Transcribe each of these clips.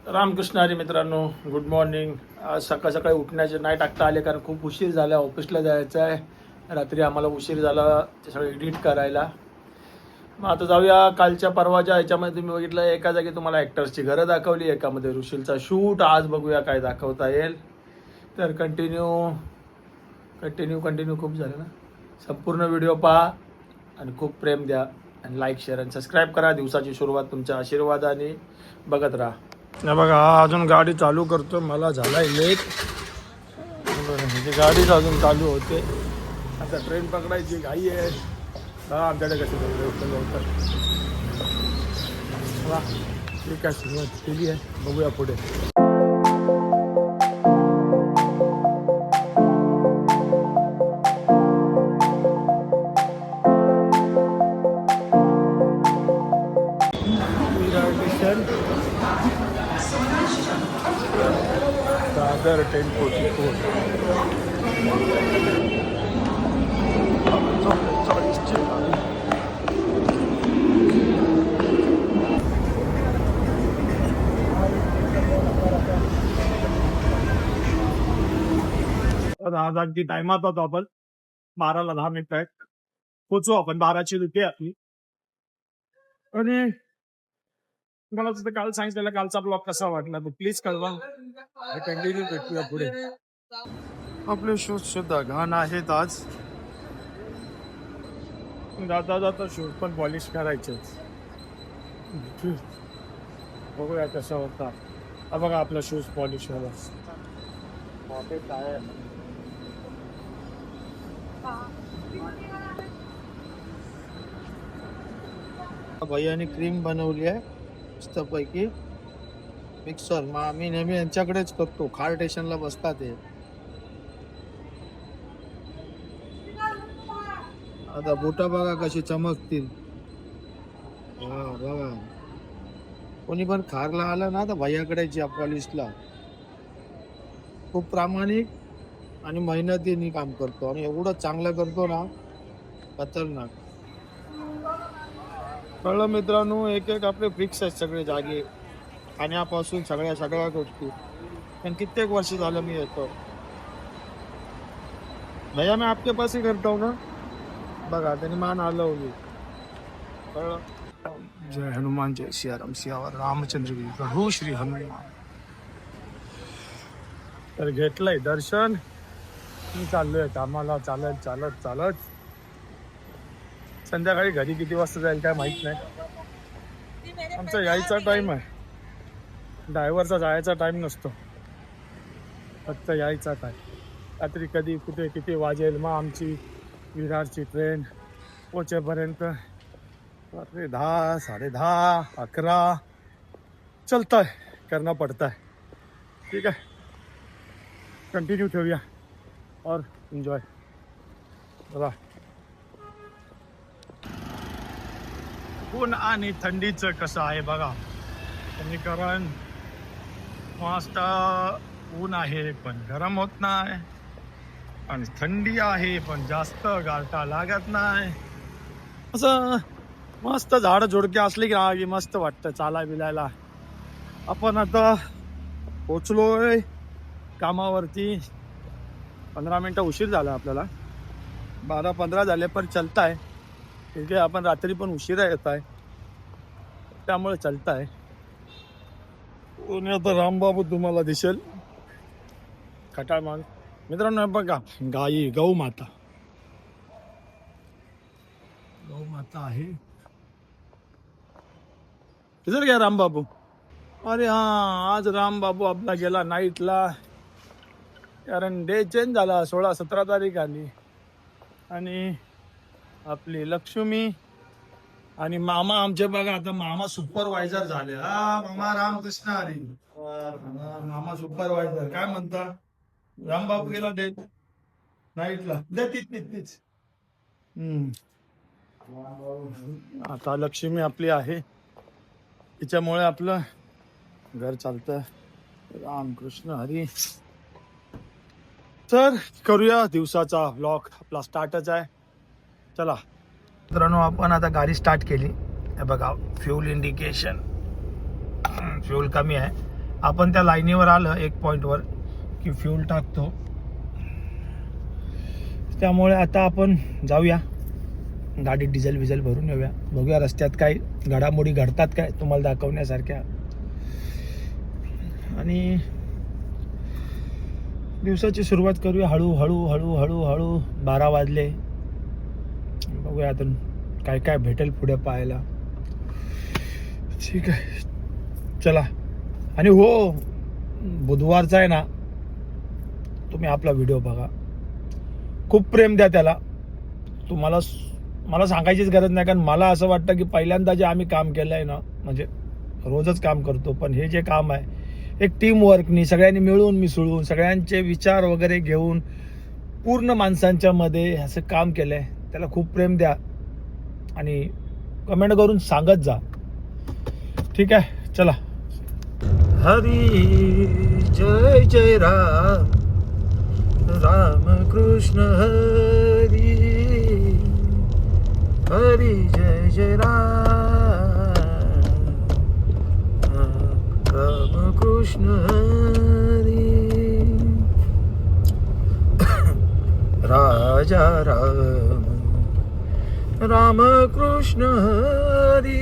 रामकृष्ण हरी मित्रांनो, good morning. आज सकाळ सकाळी उठण्याचे नाही टाकता आले कारण खूप उशीर झाला. ऑफिसला जायचं आहे. रात्री आम्हाला उशीर झाला ते सगळं एडिट करायला. मग आता जाऊया. कालच्या परवाच्या ह्याच्यामध्ये मी बघितलं एका जागी तुम्हाला ॲक्टर्सची घरं दाखवली, एकामध्ये ऋषीलचा शूट. आज बघूया काय दाखवता येईल. तर कंटिन्यू खूप झालं ना. संपूर्ण व्हिडिओ पहा आणि खूप प्रेम द्या आणि लाईक शेअर आणि सबस्क्राईब करा. दिवसाची सुरुवात तुमच्या आशीर्वादाने बघत राहा. हे बघा, हा अजून गाडी चालू करतो. मला झालाय लेट. म्हणजे गाडीच अजून चालू होते. आता ट्रेन पकडायची घाई आहे. बघा आमच्याकडे कसं लवकर. वा, ठीक आहे, सुरुवात केली आहे. बघूया पुढे. दादर 1044. आज अगदी टायमात होतो आपण. 12ला 10 मिनिटं आहेत. पोचू आपण. 12ची रुपये आहे आपली. आणि मला तुझं काल सांगितलेलं कालचा ब्लॉग कसा वाटला तर प्लीज कळवा. कंटिन्यू भेटूया पुढे. आपले शूज सुद्धा घाण आहेत आज. जाता जाता शूज पण पॉलिश करायचे. बघूया कसा होता. हा बघा आपला शूज पॉलिश झाला. भैयाने क्रीम बनवली आहे मस्तपैकी मिक्सर. मग आम्ही नेहमी यांच्याकडेच करतो. खार स्टेशनला बसतात हे. आता बोटा बघा कशी चमकतील. बघा, कोणी पण खारला आलं ना तर भैयाकडे या पॉलिशला. खूप प्रामाणिक आणि मेहनतीने काम करतो आणि एवढं चांगलं करतो ना, खतरनाक. कळलं मित्रांनो. एक एक आपले फिक्स आहेत सगळे जागे. खाण्यापासून सगळ्या गोष्टी. पण कित्येक वर्ष झालं मी येतो. भैया मैं आपके पास ही करता हूँ ना. बघा त्यांनी मान हलवली. कळलं. जय हनुमान जय सियाराम सियावर रामचंद्र प्रभू श्री हनुमान. तर घेतलंय दर्शन. मी चाललोय कामाला. चालत संध्याकाळी घरी किती वाजता जाईल काय माहित नाही. आमचा यायचा टाइम आहे. ड्रायव्हरचा जायचा टाइम नसतो, फक्त यायचा टाइम. रात्री कधी कुठे किती वाजेल. मग आमची विरारची ट्रेन पोचेपर्यंत रात्री 10, 10:30, 11 चलता है. करना पड़ता है. ठीक है, कंटिन्यू ठेवूया और एन्जॉय. बघा ऊन आणि थंडीचं कसं आहे बघा. समीकरण मस्त. ऊन आहे पण गरम होत नाही आणि थंडी आहे पण जास्त गारठा लागत नाही. असं मस्त झाड झुडके असले की मस्त वाटतं चालाय बिलायला. आपण आता पोचलोय कामावरती. 15 मिनिटं उशीर झाला आपल्याला. 12-15 झाले पण चलताय. ठीक आहे, आपण रात्री पण उशिरा येत आहे त्यामुळे चलताय. आता रामबाबू तुम्हाला दिसेल खटाळ माग. मित्रांनो बघा, गौ माता आहे. किधर गया रामबाबू. अरे हा, आज रामबाबू आपला गेला नाईटला. कारण डे चेंज झाला. 16-17 तारीख आली आणि आपली लक्ष्मी आणि मामा आमचे बघा. आता मामा सुपरवायझर झाले. हा मामा रामकृष्ण हरी. मामा सुपरवायझर. काय म्हणता. रामबाबू गेला डे नाईटला. तीच. आता लक्ष्मी आपली आहे. तिच्यामुळे आपलं घर चालतं. रामकृष्ण हरी. तर करूया दिवसाचा व्लॉग. आपला स्टार्टच आहे. चला मित्रांनो, आपण आता गाडी स्टार्ट केली. हे बघा फ्यूल इंडिकेशन. फ्यूल कमी आहे. आपण त्या लाईनीवर आलं एक पॉईंटवर की फ्यूल टाकतो. त्यामुळे आता आपण जाऊया गाडीत डिझेल विझेल भरून येऊया. बघूया रस्त्यात काय घडामोडी घडतात काय तुम्हाला दाखवण्यासारख्या. आणि दिवसाची सुरुवात करूया हळूहळू हळूहळू हळू. 12 वाजले. बघूया आता काय काय भेटेल पुढे पाहायला. ठीक आहे चला. आणि हो बुधवारचा आहे ना, तुम्ही आपला व्हिडिओ बघा, खूप प्रेम द्या त्याला. तुम्हाला मला सांगायचीच गरज नाही, कारण मला असं वाटतं की पहिल्यांदा जे आम्ही काम केलं आहे ना, म्हणजे रोजच काम करतो, पण हे जे काम आहे एक टीम वर्कनी सगळ्यांनी मिळून मिसळून सगळ्यांचे विचार वगैरे घेऊन पूर्ण माणसांच्या मध्ये असं काम केलं आहे. त्याला खूप प्रेम द्या आणि कमेंट करून सांगत जा. ठीक आहे चला. हरी जय जय राम राम कृष्ण हरी हरी जय जय राम राम कृष्ण हरी राजा राम राम कृष्ण हरी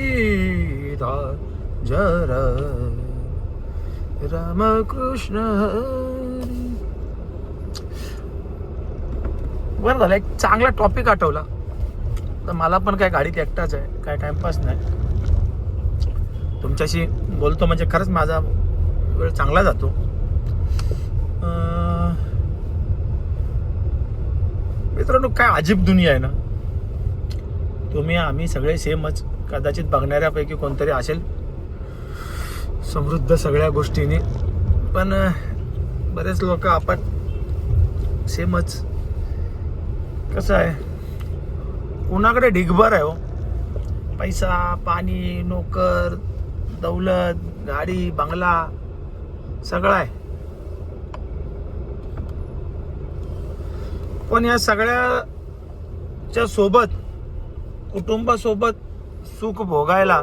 राजा राम कृष्ण हरी. बरं झालं एक चांगला टॉपिक आठवला. तर मला पण काय गाडीत एकटाच आहे, काय टाइमपास नाही. तुमच्याशी बोलतो म्हणजे खरंच माझा वेळ चांगला जातो. मित्रांनो काय अजीब दुनिया आहे ना. तुम्ही आम्ही सगळे सेमच. कदाचित बघणाऱ्यापैकी कोणतरी असेल समृद्ध सगळ्या गोष्टींनी, पण बरेच लोक आपण सेमच. कसं आहे, कुणाकडे ढिगभर आहे हो, पैसा पाणी नोकर दौलत गाडी बंगला सगळं आहे. पण या सगळ्याच्या सोबत कुटुंबासोबत सुख भोगायला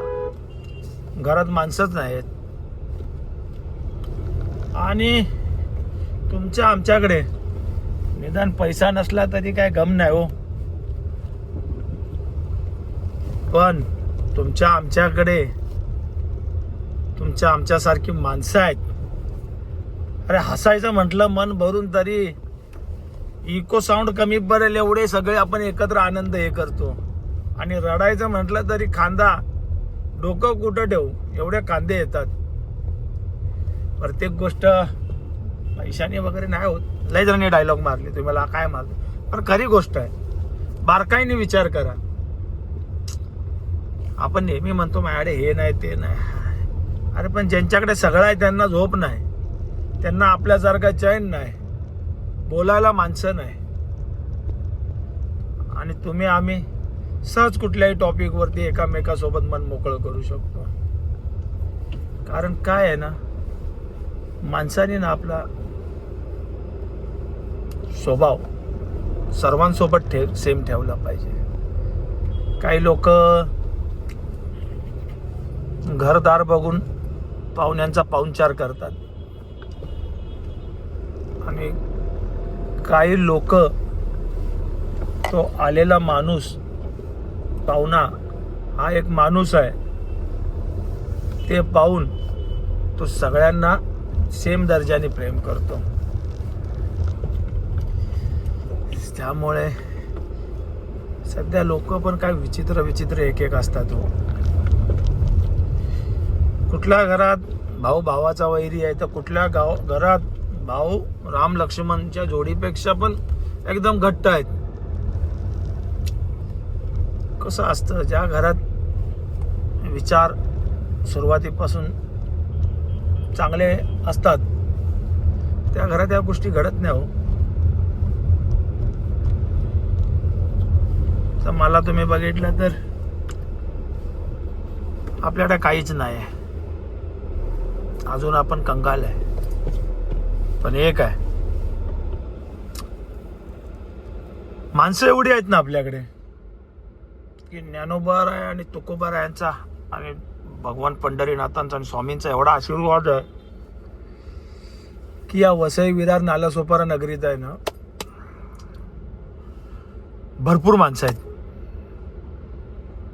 घरात माणसंच नाहीत. आणि तुमच्या आमच्याकडे निदान पैसा नसला तरी काय गम नाही हो, पण तुमच्या आमच्याकडे तुमच्या आमच्यासारखी माणसं आहेत. अरे हसायचं म्हटलं मन भरून तरी इको साऊंड कमी पडेल एवढे सगळे आपण एकत्र आनंद हे करतो. आणि रडायचं म्हटलं तरी खांदा डोकं कुठं ठेवू एवढे कांदे येतात. प्रत्येक गोष्ट पैशाने वगैरे नाही होत. लय जणांनी डायलॉग मारले, तुम्हाला काय मारले, पण खरी गोष्ट आहे. बारकाईने विचार करा. आपण नेहमी म्हणतो माझ्याकडे हे नाही ते नाही. अरे पण ज्यांच्याकडे सगळं आहे त्यांना झोप नाही, त्यांना आपल्यासारखा चैन नाही, बोलायला माणसं नाही. आणि तुम्ही आम्ही सहज कुठल्याही टॉपिकवरती एकामेकासोबत मन मोकळं करू शकतो. कारण काय आहे ना, माणसाने ना आपला स्वभाव सर्वांसोबत सेम ठेवला पाहिजे. काही लोक घरदार बघून पाहुण्यांचा पाहुणचार करतात आणि काही लोक तो आलेला माणूस पाहुणा हा एक माणूस आहे ते पाहून तो सगळ्यांना सेम दर्जाने प्रेम करतो. त्यामुळे सध्या लोक पण काय विचित्र विचित्र एक एक असतात हो. कुठल्या घरात भाऊ भावाचा वैरी आहे तर कुठल्या घरात भाऊ राम लक्ष्मणच्या जोडीपेक्षा पण एकदम घट्ट आहेत. कसं असतं, ज्या घरात विचार सुरुवातीपासून चांगले असतात त्या घरात या गोष्टी घडत नाही हो. तर मला तुम्ही बघितलं तर आपल्याकडे काहीच नाही आहे अजून, आपण कंगाल आहे. पण एक आहे, माणसं एवढी आहेत ना आपल्याकडे की ज्ञानोबा आहे आणि तुकोबा यांचा आणि भगवान पंढरीनाथांचा आणि स्वामींचा एवढा आशीर्वाद आहे की या वसई विरार नालासोपारा नगरीत आहे ना भरपूर माणसं आहेत,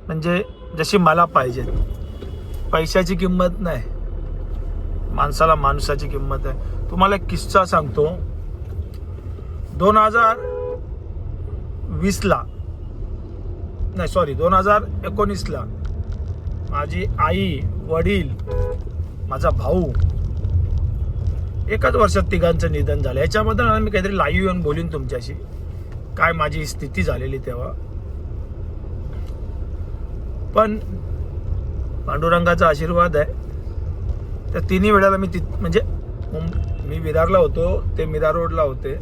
म्हणजे जशी मला पाहिजेत. पैशाची किंमत नाही, माणसाला माणसाची किंमत आहे. तुम्हाला एक किस्सा सांगतो. 2019ला माझी आई, वडील, माझा भाऊ एकाच वर्षात तिघांचं निधन झालं. याच्याबद्दल मी काहीतरी लाईव्ह येऊन बोलीन तुमच्याशी, काय माझी स्थिती झालेली तेव्हा. पण पांडुरंगाचा आशीर्वाद आहे. त्या तिन्ही वेळेला मी म्हणजे मी विरारला होतो, ते मीरा रोडला होते,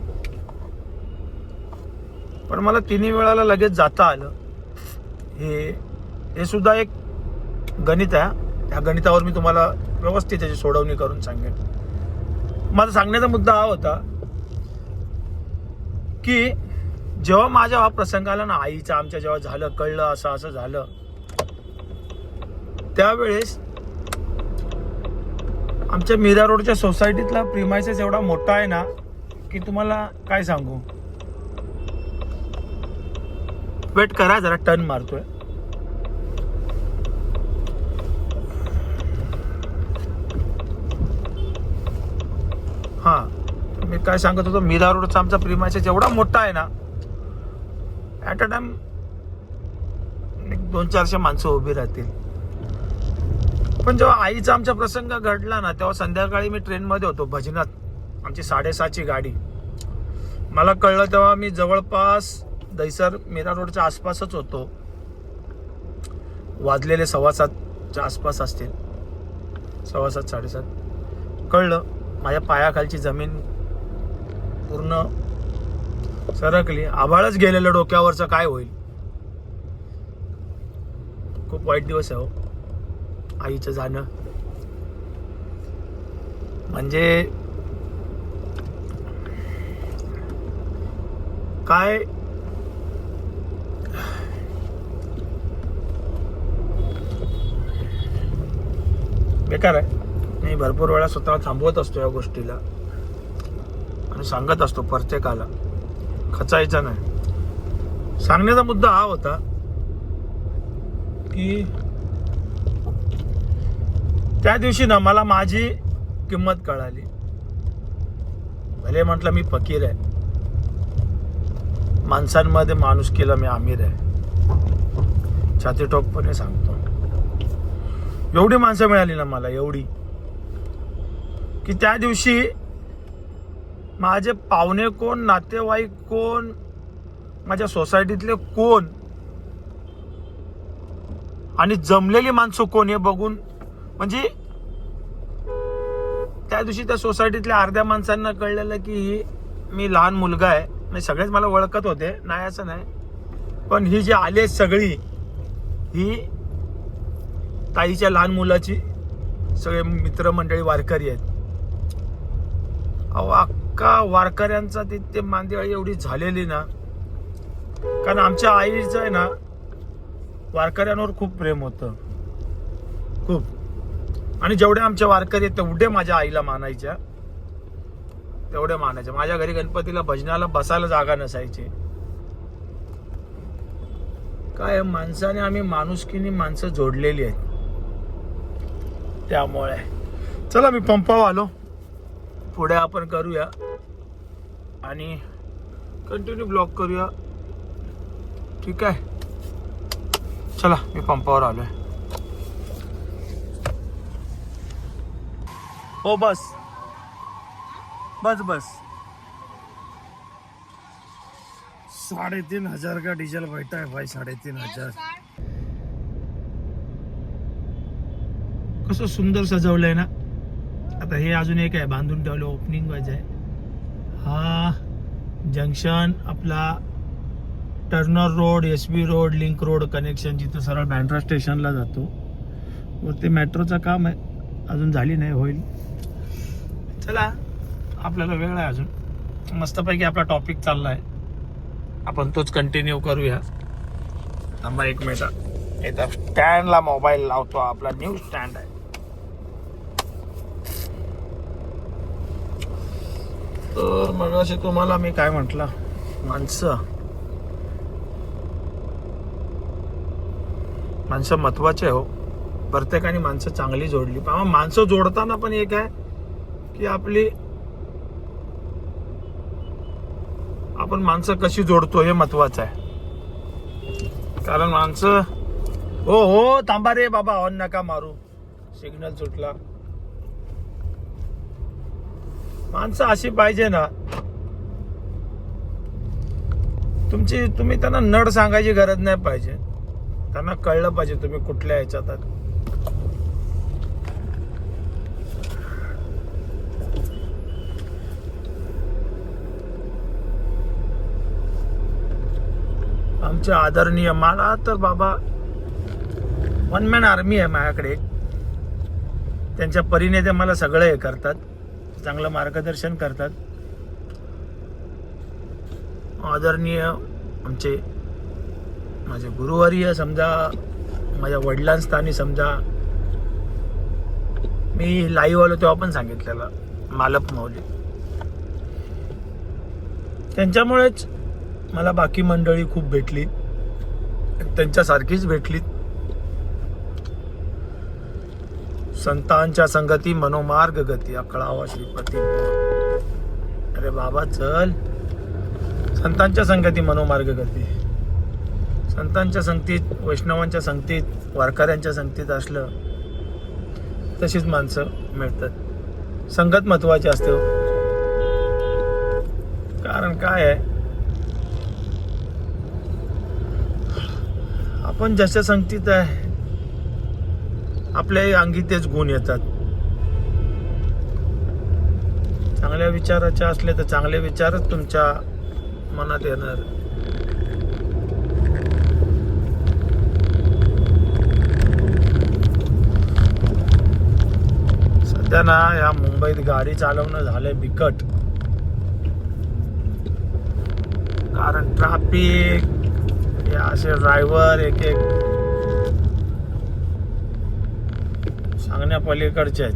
पण मला तिन्ही वेळाला लगेच जाता आलं. हे सुद्धा एक गणित आहे. त्या गणितावर मी तुम्हाला व्यवस्थित त्याची सोडवणी करून सांगेन. माझा सांगण्याचा मुद्दा हा होता की जेव्हा माझ्या हा प्रसंग आला ना, आईचा आमच्या जेव्हा झालं, कळलं असं झालं, त्यावेळेस आमच्या मीरा रोडच्या सोसायटीतला प्रिमायसेस एवढा मोठा आहे ना की तुम्हाला काय सांगू. वेट करा जरा, टर्न मारतोय. मी काय सांगत होतो, मीरा रोडचा आमचा प्रिमायसेस एवढा मोठा आहे ना, ॲट अ टाइम 200-400 माणसं उभी राहतील. पण जेव्हा आईचा आमचा प्रसंग घडला ना, तेव्हा संध्याकाळी मी ट्रेनमध्ये होतो भजनात, आमची 7:30ची गाडी. मला कळलं तेव्हा मी जवळपास दहिसर मीरा रोडच्या आसपासच होतो. वाजलेले 7:15च्या आसपास असतील, 7:15 7:30. कळलं माझ्या पायाखालची जमीन पूर्ण सरकली. आभाळच गेलेलं डोक्यावरचं, काय होईल. खूप वाईट दिवस आहे हो आईचं जाणं. म्हणजे काय बेकार आहे. मी भरपूर वेळा स्वतःला थांबवत असतो या गोष्टीला आणि सांगत असतो प्रत्येकाला, खचायचा नाही. सांगण्याचा मुद्दा हा होता की त्या दिवशी ना मला माझी किंमत कळाली. भले म्हटलं मी फकीर आहे, माणसांमध्ये माणुसकीला मी आमिर आहे. छाती ठोकपणे सांगतो, एवढी माणसं मिळाली ना मला, एवढी की त्या दिवशी माझे पाहुणे कोण, नातेवाईक कोण, माझ्या सोसायटीतले कोण आणि जमलेली माणसं कोण हे बघून, म्हणजे त्या दिवशी त्या सोसायटीतल्या अर्ध्या माणसांना कळलेलं की मी लहान मुलगा आहे. नाही, सगळेच मला ओळखत होते, नाही असं नाही, पण ही जी आले सगळी, ही ताईच्या लहान मुलाची सगळे मित्रमंडळी वारकरी आहेत. अहो, अख्खा वारकऱ्यांचा तिथे मांदियाळी एवढी झालेली ना, कारण आमच्या आईचं आहे ना वारकऱ्यांवर खूप प्रेम होतं, खूप. आणि जेवढे आमचे वारकरी आहेत तेवढे माझ्या आईला मानायच्या, तेवढे मानायचे. माझ्या घरी गणपतीला भजनाला बसायला जागा नसायची. काय माणसाने, आम्ही माणुसकीने माणसं जोडलेली आहेत. त्यामुळे चला, मी पंपावर आलो, पुढे आपण करूया आणि कंटिन्यू ब्लॉग करूया, ठीक आहे. चला, मी पंपावर आलोय. हो, बस 3,500 का डीजल बैठा है भाई, 3,500. कसं सुंदर सजवलंय ना. आता हे अजून एक आहे बांधून ठेवलं, ओपनिंग व्हायचं आहे. हा जंक्शन आपला Turner road, SB road, link road connection, जिथं सरळ बँड्रा स्टेशनला जातो. वरती मेट्रोचं काम आहे, अजून झाली नाही, होईल. चला, आपल्याला वेळ आहे अजून. मस्तपैकी आपला टॉपिक चाललाय, आपण तोच कंटिन्यू करूया. थांबा 1 मिनिट, इथं स्टँडला मोबाईल लावतो. आपला न्यू स्टँड आहे. तर मगाशी तुम्हाला मी काय म्हटलं, माणसं महत्वाचे हो. प्रत्येकाने माणसं चांगली जोडली. माणसं जोडताना पण एक आहे की आपण माणसं कशी जोडतो हे महत्वाचं आहे. कारण माणसं हो थांबा रे बाबा, हॉर्न नका मारू, सिग्नल सुटला. माणसं अशी पाहिजे ना, तुम्ही त्यांना नड सांगायची गरज नाही पाहिजे. त्यांना कळलं पाहिजे तुम्ही कुठल्या ह्याच्यात आहात. आमचे आदरणीय, मला तर बाबा वन मॅन आर्मी आहे माझ्याकडे. त्यांच्या परीने ते मला सगळं हे करतात, चांगलं मार्गदर्शन करतात. आदरणीय आमचे माझे गुरुवर्य समजा, माझ्या वडिलांस्थानी समजा. मी लाईव्ह आलो तेव्हा पण सांगितलेलं, मालप मौली. त्यांच्यामुळेच मला बाकी मंडळी खूप भेटली, त्यांच्यासारखीच भेटली. संतांच्या संगती मनोमार्ग गती, अकळावा श्रीपती. अरे बाबा चल, संतांच्या संगती मनोमार्ग गती. संतांच्या संगतीत, वैष्णवांच्या संगतीत, वारकऱ्यांच्या संगतीत असलं तशीच माणसं मिळतात. संगत महत्वाची असते हो. कारण काय आहे, आपण ज्याच्या संगतीत आहे आपल्या अंगी तेच गुण येतात. चांगल्या विचाराचे असले तर चांगले विचारच तुमच्या मनात येणार. सध्या ना या मुंबईत गाडी चालवणं झालंय बिकट. कारण ट्रॅफिक, हे असे ड्रायव्हर एक सांगण्या पलीकडचे आहेत.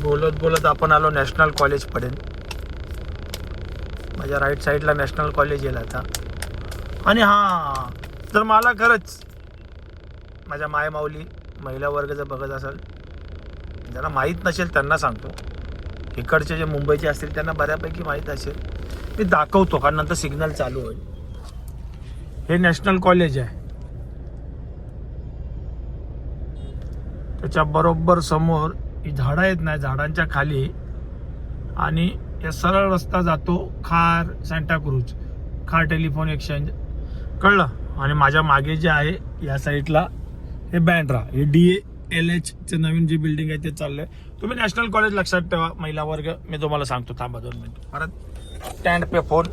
बोलत बोलत आपण आलो नॅशनल कॉलेज पर्यंत. माझ्या राईट साईडला नॅशनल कॉलेज येईल आता. आणि हा, जर मला खरंच माझ्या मायमाऊली महिला वर्ग जर बघत असेल, ज्यांना माहीत नसेल त्यांना सांगतो, इकडचे जे मुंबईचे असतील त्यांना बऱ्यापैकी माहीत असेल. मी दाखवतो, कारण नंतर सिग्नल चालू होईल. हे नॅशनल कॉलेज आहे. त्याच्या बरोबर समोर ही झाडं आहेत ना, झाडांच्या खाली, आणि या सरळ रस्ता जातो खार सांताक्रूज, खार टेलिफोन एक्सचेंज, कळलं. आणि माझ्या मागे जे आहे या साईडला हे बँड्रा, हे DALH चे नवीन जी बिल्डिंग आहे ते चाललंय. तुम्ही नॅशनल कॉलेज लक्षात ठेवा, महिला वर्ग. मी तुम्हाला सांगतो, थांबा 2 मिनिट. परत स्टँड पे फोन.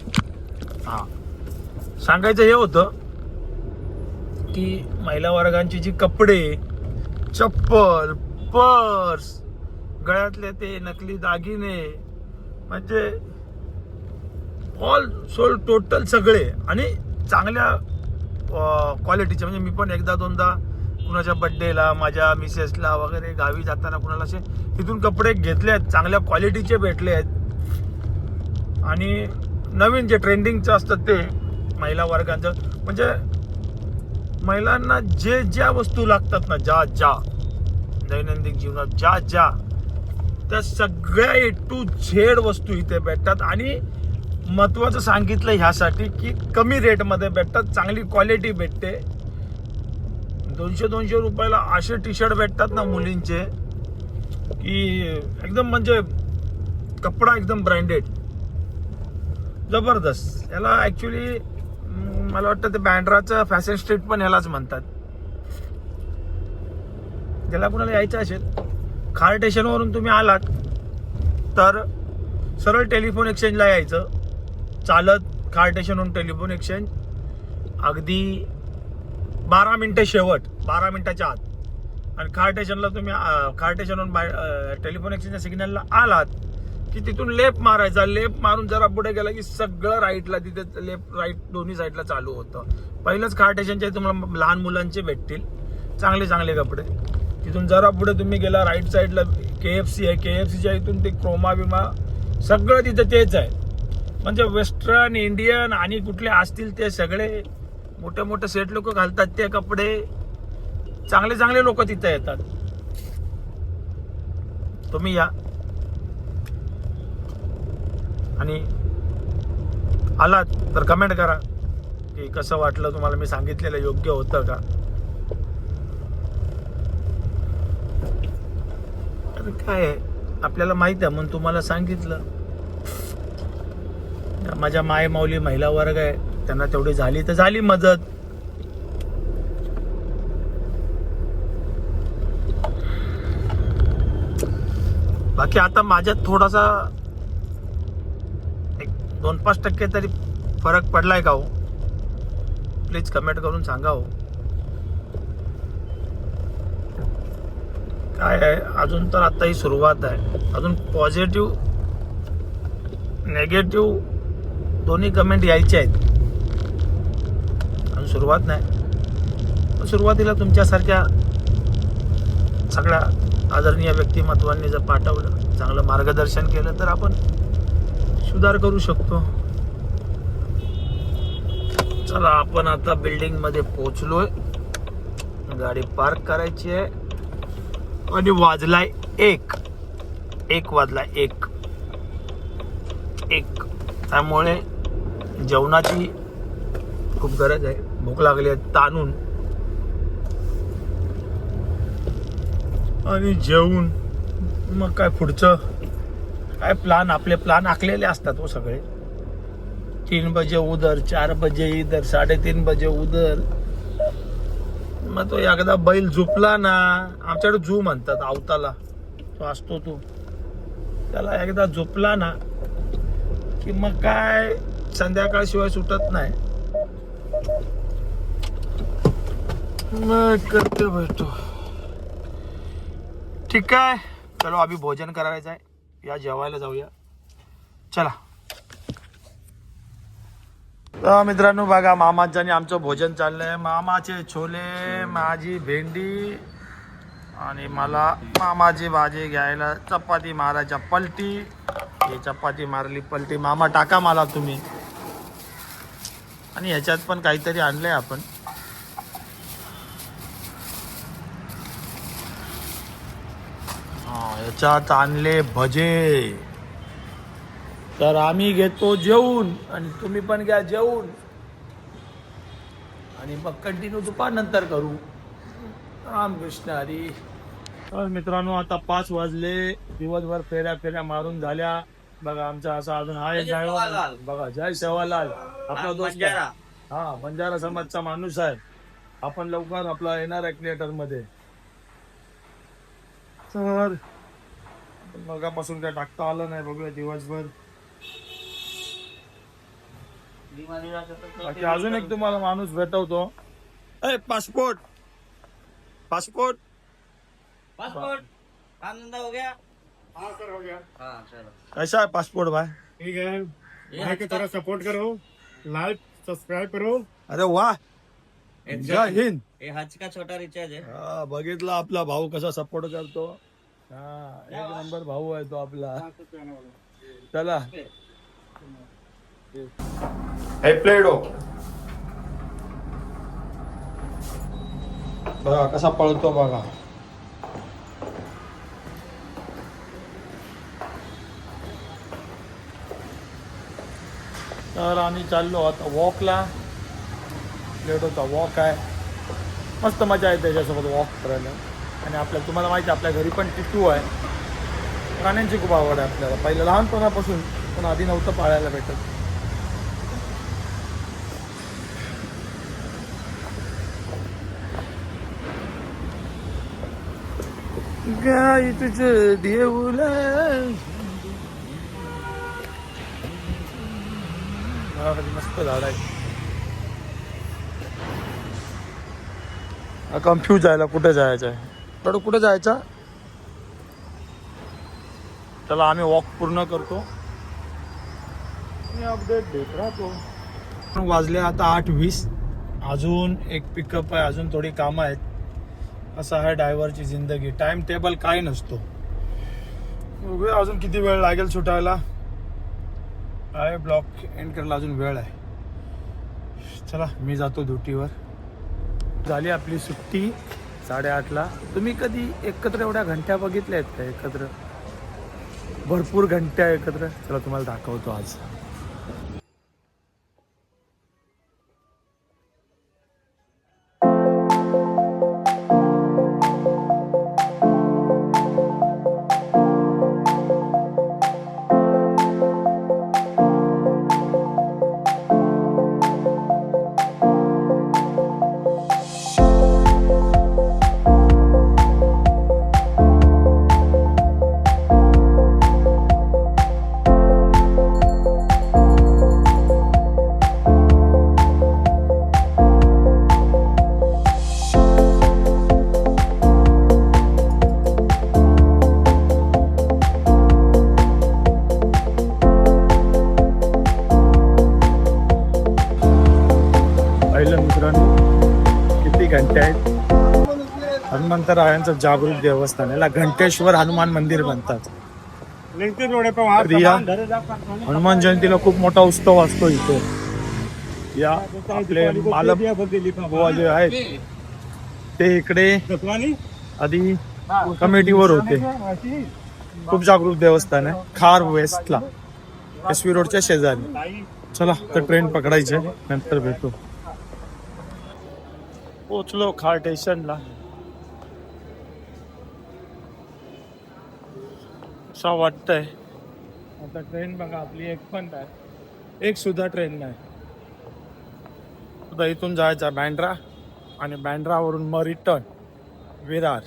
हा, सांगायचं हे होतं की महिला वर्गांची जी कपडे, चप्पल, पर्स, गळ्यातले ते नकली दागिने, म्हणजे ऑल सोल टोटल सगळे, आणि चांगल्या क्वालिटीचे. म्हणजे मी पण एकदा दोनदा कुणाच्या बड्डेला, माझ्या मिसेसला वगैरे गावी जाताना कुणाला असे तिथून कपडे घेतले आहेत, चांगल्या क्वालिटीचे भेटले आहेत. आणि नवीन जे ट्रेंडिंगचं असतं ते महिला वर्गांचं, म्हणजे महिलांना ज्या वस्तू लागतात ना, ज्या दैनंदिन जीवनात ज्या त्या सगळ्या A to Z वस्तू इथे भेटतात. आणि महत्वाचं सांगितलं ह्यासाठी की कमी रेटमध्ये भेटतात, चांगली क्वालिटी भेटते. 200 रुपयाला असे टी शर्ट भेटतात ना मुलींचे, की एकदम म्हणजे कपडा एकदम ब्रँडेड, जबरदस्त. याला ऍक्च्युली मला वाटतं ते बँड्राचं फॅशन स्ट्रीट पण ह्यालाच म्हणतात. ज्याला कुणाला यायचं असेल, खार स्टेशनवरून तुम्ही आलात तर सरळ टेलिफोन एक्सचेंजला यायचं, चालत खार स्टेशनवरून टेलिफोन एक्सचेंज, अगदी 12 मिनिटं शेवट, 12 मिनिटाच्या आत. आणि खार स्टेशनला तुम्ही खार स्टेशनवरून टेलिफोन एक्सचेंजच्या सिग्नलला आलात की तिथून लेफ्ट मारायचा. लेफ्ट मारून जरा पुढे गेला की सगळं राईटला, तिथे लेफ्ट राईट दोन्ही साईडला चालू होतं. पहिलंच खार स्टेशनचे तुम्हाला लहान मुलांचे भेटतील चांगले चांगले कपडे. तिथून जरा पुढे तुम्ही गेला राईट साईडला KFC आहे. KFCच्या इथून ते क्रोमा बिमा सगळं तिथं तेच आहे. म्हणजे वेस्टर्न इंडियन आणि कुठले असतील ते सगळे मोठे मोठे सेट लोक घालतात ते कपडे. चांगले चांगले लोक तिथे येतात. तुम्ही या आणि आलात तर कमेंट करा की कसं वाटलं तुम्हाला, मी सांगितलेलं योग्य होतं का. काय आहे आपल्याला माहित आहे म्हणून तुम्हाला सांगितलं. माझ्या माय माऊली महिला वर्ग आहे, त्यांना तेवढी झाली तर झाली मदत. बाकी आता माझ्यात थोडासा 2-5% तरी फरक पडलाय का हो, प्लीज कमेंट करून सांगा हो. काय आहे अजून तर आता ही सुरुवात आहे. अजून पॉझिटिव्ह नेगेटिव्ह दोन्ही कमेंट यायचे आहेत. अजून सुरुवात नाही. पण सुरुवातीला तुमच्यासारख्या सगळ्या आदरणीय व्यक्तिमत्वांनी जर पाठवलं, चांगलं मार्गदर्शन केलं तर आपण सुधार करू शकतो. चला आपण आता बिल्डिंग मध्ये पोहोचलोय. गाडी पार्क करायची आहे आणि वाजलाय 1 वाजलाय 1. त्यामुळे जेवणाची खूप गरज आहे. भूक लागली आहे ताणून. आणि जेवून मग काय पुढचं काय प्लान, आपले प्लान आखलेले असतात हो सगळे. 3 बजे उधर, 4 बजे इधर, 3:30 बजे उधर. मग तो एकदा बैल झोपला ना, आमच्याकडे झू म्हणतात आवताला तो असतो तो, त्याला एकदा झोपला ना की मग काय संध्याकाळशिवाय सुटत नाही. मग करते भेटतो. ठीक आहे, चलो अभी भोजन करायचं आहे. या जेवायला जाऊया. चला तर मित्रांनो बघा, मामाचं आणि आमचं भोजन चाललंय. मामाचे छोले, माझी भेंडी आणि मला मामाची भाजी घ्यायला चपाती मारायच्या पलटी. हे चपाती मारली पलटी. मामा टाका मला तुम्ही. आणि ह्याच्यात पण काहीतरी आणलंय आपण. ह्याच्यात आणले भजे. तर आम्ही घेतो जेवून आणि तुम्ही पण घ्या जेवून आणि मग कंटिन्यू दुपारनंतर करू. रामकृष्ण हरी. तर मित्रांनो आता 5 वाजले. दिवसभर फेऱ्या मारून झाल्या. बघा आमचा असा अजून हा एक ड्रायव्हर बघा, जय सेवालाल आपला दोस्त. हा बंजारा समाजचा माणूस आहे. आपण लवकर आपला येणार आहे क्रिएटर मध्ये. तर मगापासून काय टाकता आलं नाही. बघूया दिवसभर. बाकी अजून एक तुम्हाला माणूस भेटवतो. पासपोर्ट आनंद हो गया। हाँ सर हो गया। हाँ चलो। कैसा है पासपोर्ट भाई? ठीक है, भाई की तरह सपोर्ट करो, लाइक सब्सक्राइब करो। अरे वाह, जय हिंद. ये हज का छोटा रिचार्ज है। हा बघितला आपला भाऊ कसा सपोर्ट करतो. हा एक नंबर भाऊ आहे तो आपला. चला हे प्लेडो बघा कसा पळतो बघा. तर आम्ही चाललो आता वॉकला. प्लेडोचा वॉक आहे. मस्त मजा येते त्याच्यासोबत वॉक करायला. आणि आपल्याला तुम्हाला माहिती आहे आपल्या घरी पण टिटू आहे. प्राण्यांची खूप आवड आहे आपल्याला पहिलं लहानपणापासून, पण आधी नव्हतं पाळायला भेटत. गाय तुझं देऊला मस्त झाड आहे. कन्फ्यूज आहे कुठे जायचं आहे. थोडं कुठे जायचं. चला आम्ही वॉक पूर्ण करतो. अपडेट देत राहतो. वाजले आता 8:20. अजून एक पिकअप आहे. अजून थोडी कामं आहेत. असं आहे ड्रायव्हरची जिंदगी. टाइम टेबल काय नसतो. बघूया अजून किती वेळ लागेल सुटायला. आहे ब्लॉक एंड करायला अजून वेळ आहे. चला मी जातो ड्युटीवर. झाली आपली सुट्टी 8:30ला. तुम्ही कधी एकत्र एवढ्या घंट्या बघितल्या आहेत का एकत्र? भरपूर घंट्या एकत्र. चला तुम्हाला दाखवतो आज. किती घंटे आहेत. हनुमंतरायांचं जागृत देवस्थान याला घंटेश्वर हनुमान मंदिर म्हणतात. रिया हनुमान जयंतीला खूप मोठा उत्सव असतो इथे. या आपले मालक बुवा जे आहेत ते इकडे आधी कमिटीवर होते. खूप जागृत देवस्थान आहे. खार वेस्टला SV रोडच्या शेजारी. चला तर ट्रेन पकडायचे नंतर भेटू. पोचलो खार स्टेशनला. असं वाटतंय आता ट्रेन बघा आपली एक पण नाही. एक सुद्धा ट्रेन नाही. आता इथून जायचा बँड्रा आणि बँड्रावरून मग रिटर्न विरार.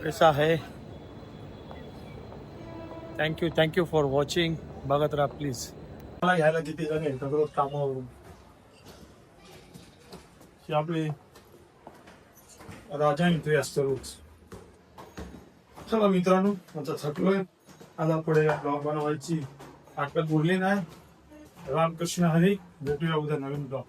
कसा आहे. Thank you for watching. बघत राहा प्लीज. मला घ्यायला किती जण येतात रोज कामावरून. आपली राजा इथे असतो रोज. चला मित्रांनो आता थकलोय. आता पुढे ब्लॉग बनवायची ताकद उरली नाही. रामकृष्ण हरी. भेटूया उद्या नवीन ब्लॉग.